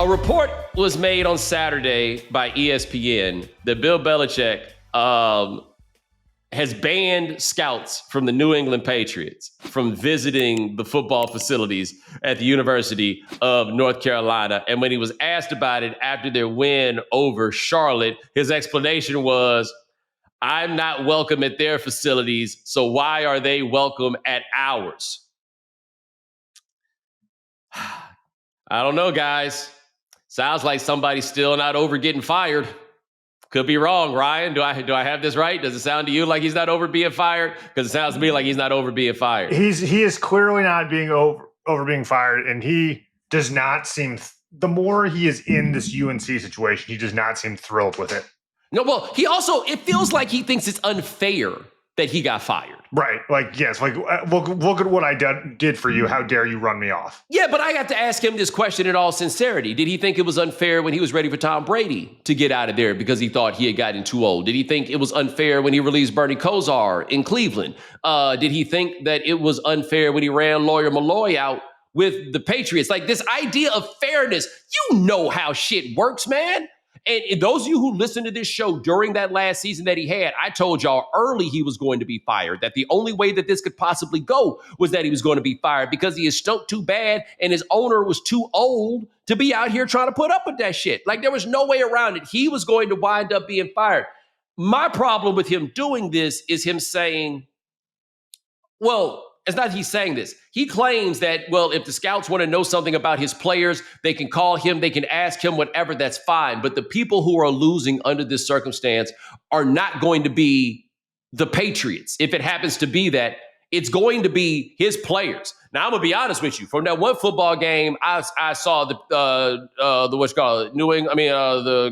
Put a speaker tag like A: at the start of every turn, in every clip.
A: A report was made on Saturday by ESPN that Bill Belichick has banned scouts from the New England Patriots from visiting the football facilities at the University of North Carolina. And when he was asked about it after their win over Charlotte, his explanation was, I'm not welcome at their facilities, so why are they welcome at ours? I don't know, guys. Sounds like somebody's still not over getting fired. Could be wrong, Ryan. Do I have this right? Does it sound to you like he's not over being fired? Because it sounds to me like he's not over being fired.
B: He is clearly not being over being fired, and he does not seem. The more he is in this UNC situation, he does not seem thrilled with it.
A: No, well, it feels like he thinks it's unfair that he got fired.
B: Right. Like, yes. Like, look at what I did for you. How dare you run me off?
A: Yeah, but I got to ask him this question in all sincerity. Did he think it was unfair when he was ready for Tom Brady to get out of there because he thought he had gotten too old? Did he think it was unfair when he released Bernie Kosar in Cleveland? Did he think that it was unfair when he ran Lawyer Malloy out with the Patriots? Like, this idea of fairness, you know how shit works, man. And those of you who listened to this show during that last season that he had, I told y'all early he was going to be fired, that the only way that this could possibly go was that he was going to be fired because he is stunk too bad and his owner was too old to be out here trying to put up with that shit. Like, there was no way around it. He was going to wind up being fired. My problem with him doing this is him saying, well, it's not he's saying this. He claims that, well, if the scouts want to know something about his players, they can call him, they can ask him whatever, that's fine. But the people who are losing under this circumstance are not going to be the Patriots. If it happens to be that, it's going to be his players. Now, I'm going to be honest with you. From that one football game, I saw the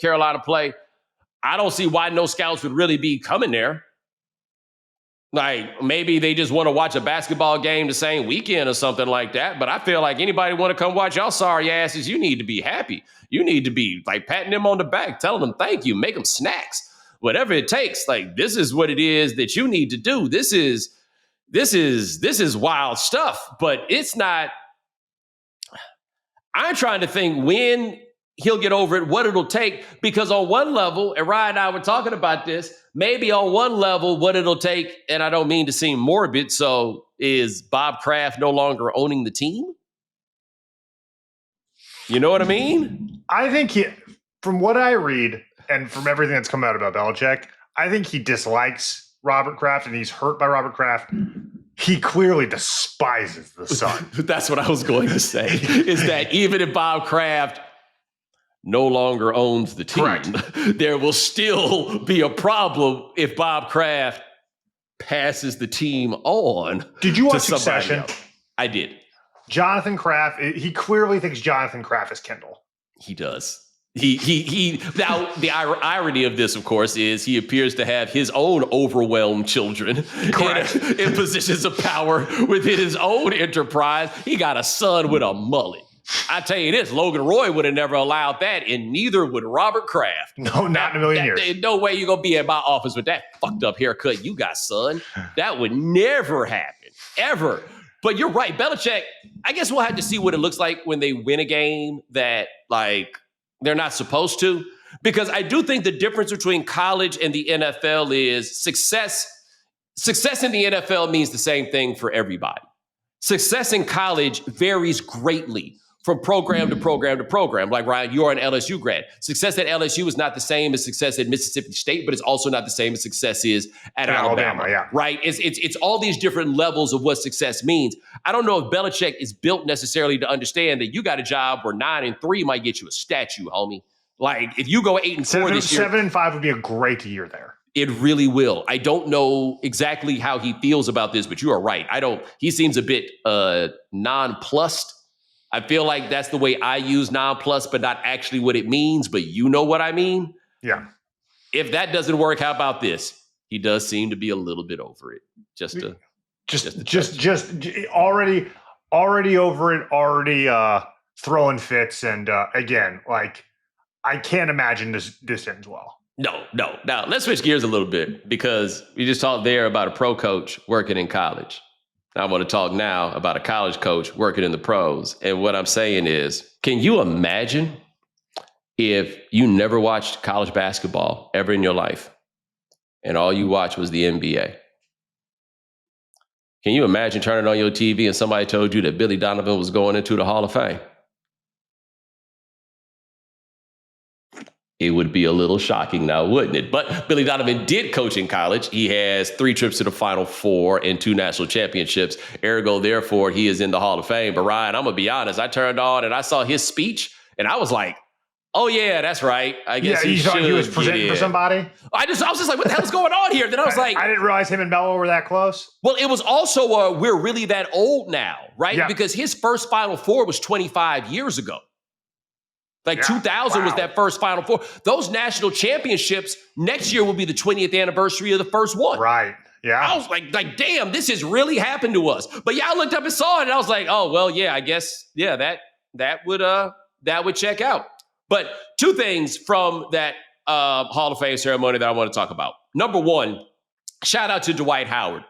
A: Carolina play. I don't see why no scouts would really be coming there. Like, maybe they just want to watch a basketball game the same weekend or something like that. But I feel like anybody want to come watch y'all sorry asses, you need to be happy. You need to be like patting them on the back, telling them thank you, make them snacks, whatever it takes. Like, this is what it is that you need to do. This is wild stuff, but it's not. I'm trying to think when he'll get over it, what it'll take, because on one level, and Ryan and I were talking about this, maybe on one level, what it'll take, and I don't mean to seem morbid, so is Bob Kraft no longer owning the team? You know what I mean?
B: I think from what I read and from everything that's come out about Belichick, I think he dislikes Robert Kraft and he's hurt by Robert Kraft. He clearly despises the son.
A: That's what I was going to say, is that even if Bob Kraft no longer owns the team,
B: correct,
A: there will still be a problem if Bob Kraft passes the team on.
B: Did you watch Succession?
A: I did.
B: Jonathan Kraft, he clearly thinks Jonathan Kraft is Kendall.
A: He does. He now, the irony of this, of course, is he appears to have his own overwhelmed children in positions of power within his own enterprise. He got a son with a mullet. I tell you this, Logan Roy would have never allowed that, and neither would Robert Kraft.
B: No, not in a million years.
A: There's no way you're going to be in my office with that fucked up haircut you got, son. That would never happen, ever. But you're right, Belichick, I guess we'll have to see what it looks like when they win a game that, like, they're not supposed to. Because I do think the difference between college and the NFL is success. Success in the NFL means the same thing for everybody. Success in college varies greatly from program to program to program. Like, Ryan, you're an LSU grad. Success at LSU is not the same as success at Mississippi State, but it's also not the same as success is at Alabama,
B: yeah.
A: Right? It's all these different levels of what success means. I don't know if Belichick is built necessarily to understand that you got a job where 9-3 might get you a statue, homie. Like, if you go 8-4 this year,
B: 7-5 would be a great year there.
A: It really will. I don't know exactly how he feels about this, but you are right. He seems a bit nonplussed. I feel like that's the way I use nonplussed, but not actually what it means, but you know what I mean?
B: Yeah.
A: If that doesn't work, how about this? He does seem to be a little bit over it. Just
B: already over it, already throwing fits. And again, like, I can't imagine this ends well.
A: No. Now, let's switch gears a little bit, because we just talked there about a pro coach working in college. I want to talk now about a college coach working in the pros. And what I'm saying is, can you imagine If you never watched college basketball ever in your life, and all you watched was the NBA, can you imagine turning on your TV and somebody told you that Billy Donovan was going into the Hall of Fame? It would be a little shocking now, wouldn't it? But Billy Donovan did coach in college. He has 3 trips to the Final Four and 2 national championships. Ergo, therefore, he is in the Hall of Fame. But Ryan, I'm going to be honest. I turned on and I saw his speech and I was like, oh, yeah, that's right. I guess
B: you thought he was presenting for somebody?
A: I was just like, what the hell's going on here? Then I was like,
B: I didn't realize him and Melo were that close.
A: Well, it was also we're really that old now, right?
B: Yeah.
A: Because his first Final Four was 25 years ago. 2000 was that first Final Four. Those national championships next year will be the 20th anniversary of the first one.
B: Right. Yeah.
A: I was like, damn, this has really happened to us. But yeah, I looked up and saw it, and I was like, oh, well, yeah, I guess, yeah, that would check out. But 2 things from that Hall of Fame ceremony that I want to talk about. Number 1, shout out to Dwight Howard.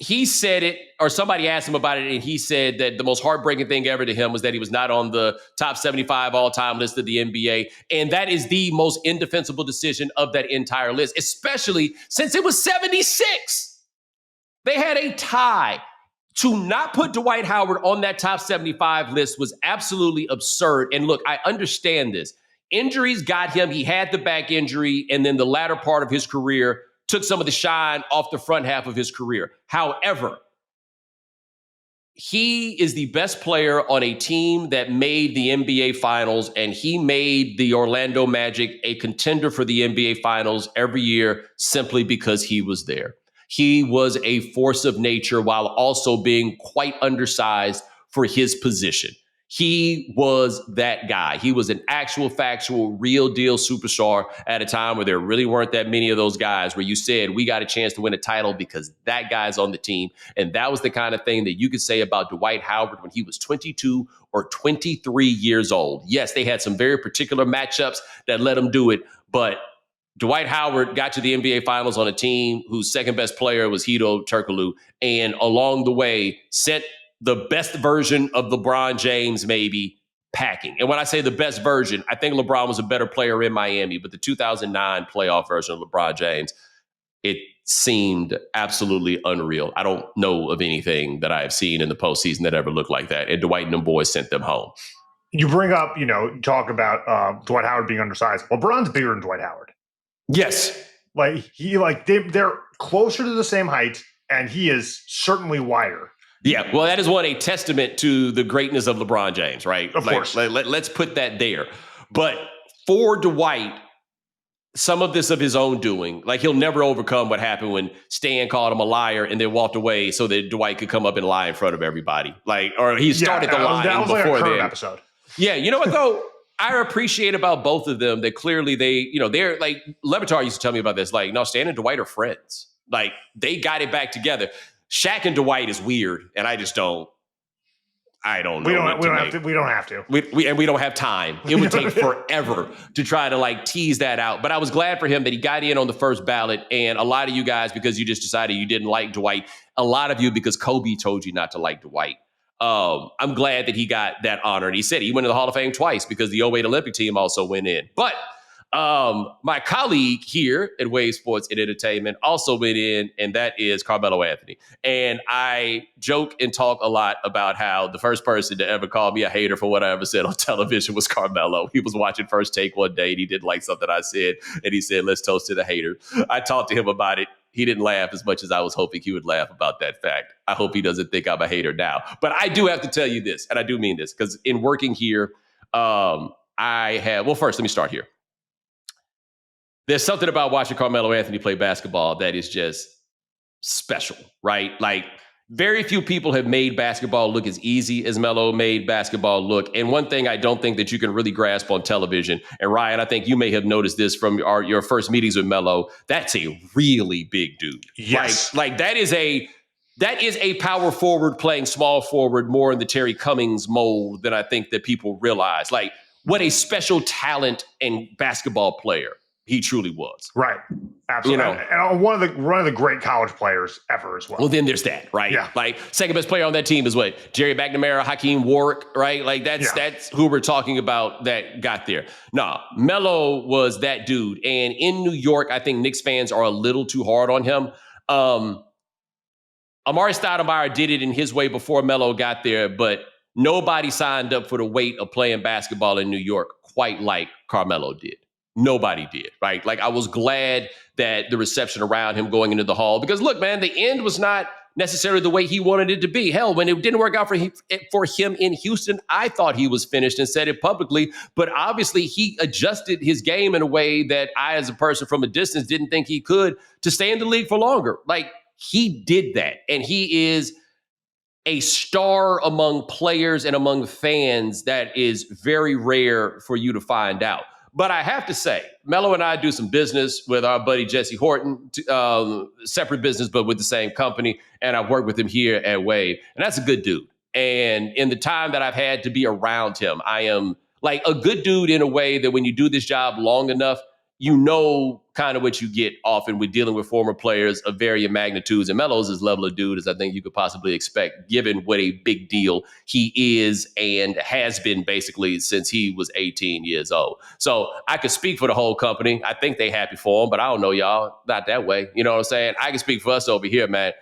A: He said it, or somebody asked him about it, and he said that the most heartbreaking thing ever to him was that he was not on the top 75 all-time list of the NBA. And that is the most indefensible decision of that entire list, especially since it was 76. They had a tie. To not put Dwight Howard on that top 75 list was absolutely absurd. And look, I understand this. Injuries got him. He had the back injury, and then the latter part of his career took some of the shine off the front half of his career. However, he is the best player on a team that made the NBA Finals, and he made the Orlando Magic a contender for the NBA Finals every year simply because he was there. He was a force of nature while also being quite undersized for his position. He was that guy. He was an actual, factual, real deal superstar at a time where there really weren't that many of those guys where you said, we got a chance to win a title because that guy's on the team. And that was the kind of thing that you could say about Dwight Howard when he was 22 or 23 years old. Yes, they had some very particular matchups that let him do it, but Dwight Howard got to the NBA Finals on a team whose second best player was Hedo Turkoglu, and along the way sent the best version of LeBron James maybe packing. And when I say the best version, I think LeBron was a better player in Miami, but the 2009 playoff version of LeBron James, it seemed absolutely unreal. I don't know of anything that I have seen in the postseason that ever looked like that. And Dwight and them boys sent them home.
B: You bring up, talk about Dwight Howard being undersized. LeBron's bigger than Dwight Howard.
A: Yes.
B: They're closer to the same height, and he is certainly wider.
A: Yeah, well, that is a testament to the greatness of LeBron James, right?
B: Of course.
A: Let's put that there. But for Dwight, some of this of his own doing, he'll never overcome what happened when Stan called him a liar and then walked away so that Dwight could come up and lie in front of everybody. Or he started the lying
B: that was
A: before
B: like a
A: then.
B: Episode.
A: Yeah, you know what though? I appreciate about both of them that clearly they're like, Levitar used to tell me about this. No, Stan and Dwight are friends. They got it back together. Shaq and Dwight is weird, and I don't know.
B: We don't have to.
A: We don't have time. It would take forever to try to tease that out. But I was glad for him that he got in on the first ballot. And a lot of you guys, because you just decided you didn't like Dwight, a lot of you because Kobe told you not to like Dwight. I'm glad that he got that honor. And he said he went to the Hall of Fame twice because the 08 Olympic team also went in. But my colleague here at Wave Sports and Entertainment also went in, and that is Carmelo Anthony. And I joke and talk a lot about how the first person to ever call me a hater for what I ever said on television was Carmelo. He was watching First Take one day, and he didn't like something I said, and he said, let's toast to the hater. I talked to him about it. He didn't laugh as much as I was hoping he would laugh about that fact. I hope he doesn't think I'm a hater now. But I do have to tell you this, and I do mean this, because in working here, first, let me start here. There's something about watching Carmelo Anthony play basketball that is just special, right? Very few people have made basketball look as easy as Melo made basketball look. And one thing I don't think that you can really grasp on television, and Ryan, I think you may have noticed this from your first meetings with Melo, that's a really big dude.
B: Yes.
A: That is a power forward playing small forward more in the Terry Cummings mold than I think that people realize. What a special talent and basketball player he truly was.
B: Right. Absolutely.
A: You know,
B: and one of the great college players ever as well.
A: Well, then there's that, right?
B: Yeah.
A: Like second best player on that team is what? Jerry McNamara, Hakeem Warwick, right? Like that's who we're talking about that got there. Nah, Melo was that dude. And in New York, I think Knicks fans are a little too hard on him. Amari Stoudemire did it in his way before Melo got there, but nobody signed up for the weight of playing basketball in New York quite like Carmelo did. Nobody did, right? Like I was glad that the reception around him going into the hall, because look, man, the end was not necessarily the way he wanted it to be. Hell, when it didn't work out for him in Houston, I thought he was finished and said it publicly, but obviously he adjusted his game in a way that I, as a person from a distance, didn't think he could to stay in the league for longer. Like he did that, and he is a star among players and among fans that is very rare for you to find out. But I have to say, Melo and I do some business with our buddy Jesse Horton, separate business, but with the same company. And I've worked with him here at Wave. And that's a good dude. And in the time that I've had to be around him, I am like a good dude in a way that when you do this job long enough, you know kind of what you get often with dealing with former players of varying magnitudes. And Melo's as level of dude as I think you could possibly expect, given what a big deal he is and has been basically since he was 18 years old. So I could speak for the whole company. I think they happy for him, but I don't know, y'all. Not that way. You know what I'm saying? I can speak for us over here, man.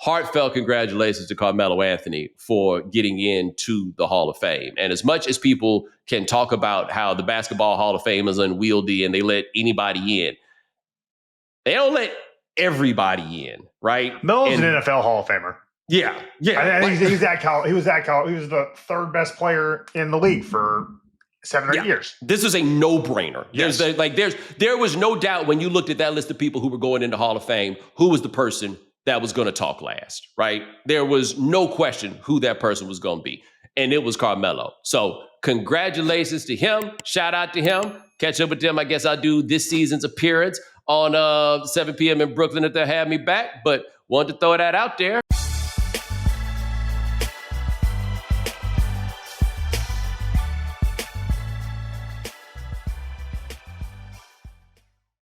A: Heartfelt congratulations to Carmelo Anthony for getting into the Hall of Fame. And as much as people can talk about how the Basketball Hall of Fame is unwieldy and they let anybody in, they don't let everybody in, right?
B: Melo's an NFL Hall of Famer.
A: Yeah.
B: I think he was the third best player in the league for 7 or 8 years.
A: This is a no-brainer.
B: Yes.
A: There was no doubt when you looked at that list of people who were going into Hall of Fame, who was the person that was going to talk last, right? There was no question who that person was going to be, and it was Carmelo. So congratulations to him. Shout out to him. Catch up with them. I guess I'll do this season's appearance on 7 p.m. in Brooklyn if they'll have me back, but wanted to throw that out there.